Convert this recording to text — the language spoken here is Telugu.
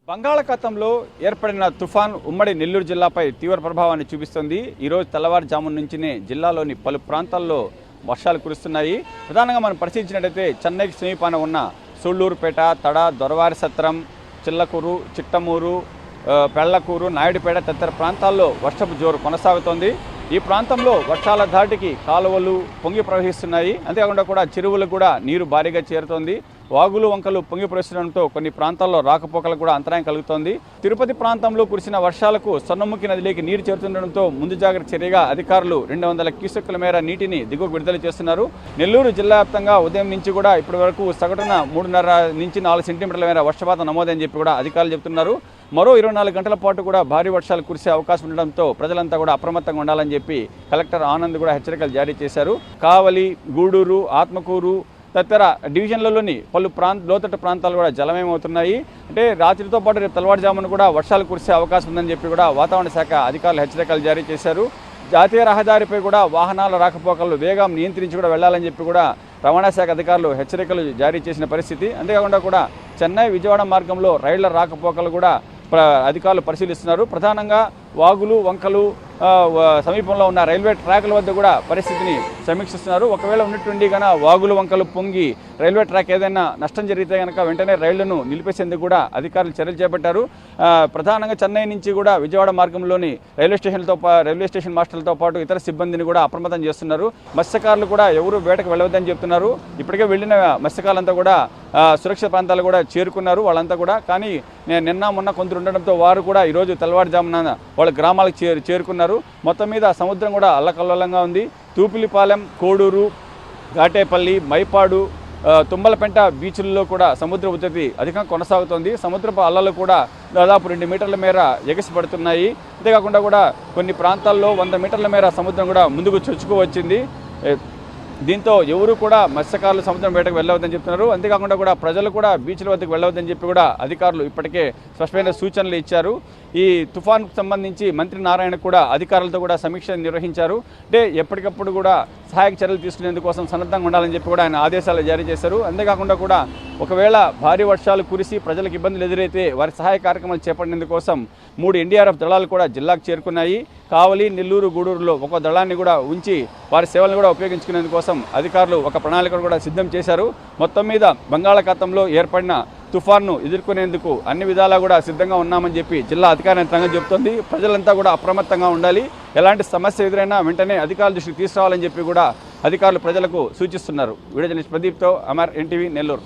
బంగాళాఖాతంలో ఏర్పడిన తుఫాన్ ఉమ్మడి నెల్లూరు జిల్లాపై తీవ్ర ప్రభావాన్ని చూపిస్తుంది. ఈరోజు తెల్లవారుజామున నుంచినే జిల్లాలోని పలు ప్రాంతాల్లో వర్షాలు కురుస్తున్నాయి. ప్రధానంగా మనం పరిశీలించినట్లయితే చెన్నైకి సమీపాన ఉన్న సూళ్లూరుపేట, తడ, దొరవారి సత్రం, చిల్లకూరు, చిట్టమూరు, పెళ్లకూరు, నాయుడుపేట తదితర ప్రాంతాల్లో వర్షపు జోరు కొనసాగుతోంది. ఈ ప్రాంతంలో వర్షాల ధాటికి కాలువలు పొంగి ప్రవహిస్తున్నాయి. అంతేకాకుండా కూడా చెరువులకు కూడా నీరు భారీగా చేరుతోంది. వాగులు వంకలు పొంగి ప్రవహించడంతో కొన్ని ప్రాంతాల్లో రాకపోకలకు కూడా అంతరాయం కలుగుతోంది. తిరుపతి ప్రాంతంలో కురిసిన వర్షాలకు సొన్నముఖి నదిలోకి నీరు చేరుతుండడంతో ముందు జాగ్రత్త చర్యగా అధికారులు 200 క్యూసెక్కుల మేర నీటిని దిగువకు విడుదల చేస్తున్నారు. నెల్లూరు జిల్లా వ్యాప్తంగా ఉదయం నుంచి కూడా ఇప్పటి వరకు సగటున 3.5 నుంచి 4 సెంటీమీటర్ల మేర వర్షపాతం నమోదని చెప్పి కూడా అధికారులు చెబుతున్నారు. మరో 24 గంటల పాటు కూడా భారీ వర్షాలు కురిసే అవకాశం ఉండడంతో ప్రజలంతా కూడా అప్రమత్తంగా ఉండాలని చెప్పి కలెక్టర్ ఆనంద్ కూడా హెచ్చరికలు జారీ చేశారు. కావలి, గూడూరు, ఆత్మకూరు తదితర డివిజన్లలోని పలు లోతట్టు ప్రాంతాలు కూడా జలమయమవుతున్నాయి. అంటే రాత్రితో పాటు రేపు తెల్లవారుజామున కూడా వర్షాలు కురిసే అవకాశం ఉందని చెప్పి కూడా వాతావరణ శాఖ అధికారులు హెచ్చరికలు జారీ చేశారు. జాతీయ రహదారిపై కూడా వాహనాల రాకపోకలు వేగం నియంత్రించి కూడా వెళ్లాలని చెప్పి కూడా రవాణా శాఖ అధికారులు హెచ్చరికలు జారీ చేసిన పరిస్థితి. అంతేకాకుండా కూడా చెన్నై, విజయవాడ మార్గంలో రైళ్ల రాకపోకలు కూడా అధికారులు పరిశీలిస్తున్నారు. ప్రధానంగా వాగులు వంకలు సమీపంలో ఉన్న రైల్వే ట్రాక్ల వద్ద కూడా పరిస్థితిని సమీక్షిస్తున్నారు. ఒకవేళ ఉన్నట్టుండి కనుక వాగులు వంకలు పొంగి రైల్వే ట్రాక్ ఏదైనా నష్టం జరిగితే కనుక వెంటనే రైళ్లను నిలిపేసేందుకు కూడా అధికారులు చర్యలు చేపట్టారు. ప్రధానంగా చెన్నై నుంచి కూడా విజయవాడ మార్గంలోని రైల్వే స్టేషన్ మాస్టర్లతో పాటు ఇతర సిబ్బందిని కూడా అప్రమత్తం చేస్తున్నారు. మత్స్యకారులు కూడా ఎవరు వేటకు వెళ్ళవద్దని చెప్తున్నారు. ఇప్పటికే వెళ్ళిన మత్స్యకారులంతా కూడా సురక్షిత ప్రాంతాలు కూడా చేరుకున్నారు వాళ్ళంతా కూడా. కానీ నిన్న మొన్న కొందరు ఉండడంతో వారు కూడా ఈరోజు తెల్లవారుజామున వాళ్ళ గ్రామాలకు చేరుకున్నారు. మొత్తం మీద సముద్రం కూడా అల్లకల్లోలంగా ఉంది. తూపిలిపాలెం, కోడూరు, ఘాటేపల్లి, మైపాడు, తుమ్మలపెంట బీచ్ల్లో కూడా సముద్ర ఉధృతి అధికంగా కొనసాగుతోంది. సముద్రపు అలలు కూడా దాదాపు 2 మీటర్ల మేర ఎగసిపడుతున్నాయి. అంతేకాకుండా కూడా కొన్ని ప్రాంతాల్లో 100 మీటర్ల మేర సముద్రం కూడా ముందుకు చొచ్చుకు వచ్చింది. దీంతో ఎవరు కూడా మత్స్యకారులు సముద్రం వేటకు వెళ్ళవద్దని చెప్తున్నారు. అంతేకాకుండా కూడా ప్రజలు కూడా బీచ్ల వద్దకు వెళ్ళవద్దని చెప్పి కూడా అధికారులు ఇప్పటికే స్పష్టమైన సూచనలు ఇచ్చారు. ఈ తుఫాన్కు సంబంధించి మంత్రి నారాయణ కూడా అధికారులతో కూడా సమీక్ష నిర్వహించారు. అంటే ఎప్పటికప్పుడు కూడా సహాయక చర్యలు తీసుకునేందుకోసం సన్నద్ధంగా ఉండాలని చెప్పి కూడా ఆయన ఆదేశాలు జారీ చేశారు. అంతేకాకుండా కూడా ఒకవేళ భారీ వర్షాలు కురిసి ప్రజలకు ఇబ్బందులు ఎదురైతే వారి సహాయ కార్యక్రమాలు చేపట్టేందుకోసం 3 ఎన్డీఆర్ఎఫ్ దళాలు కూడా జిల్లాకు చేరుకున్నాయి. కావలి, నెల్లూరు, గూడూరులో ఒక దళాన్ని కూడా ఉంచి వారి సేవలను కూడా ఉపయోగించుకునేందుకోసం అధికారులు ఒక ప్రణాళిక కూడా సిద్ధం చేశారు. మొత్తం మీద బంగాళాఖాతంలో ఏర్పడిన తుఫాన్ను ఎదుర్కొనేందుకు అన్ని విధాలా కూడా సిద్ధంగా ఉన్నామని చెప్పి జిల్లా అధికార యంత్రాంగం చెబుతోంది. ప్రజలంతా కూడా అప్రమత్తంగా ఉండాలి. ఎలాంటి సమస్య ఎదురైనా వెంటనే అధికారుల దృష్టికి తీసుకురావాలని చెప్పి కూడా అధికారులు ప్రజలకు సూచిస్తున్నారు. వీడియో జర్నలిస్ట్ ప్రదీప్తో అమర్, ఎన్టీవీ, నెల్లూరు.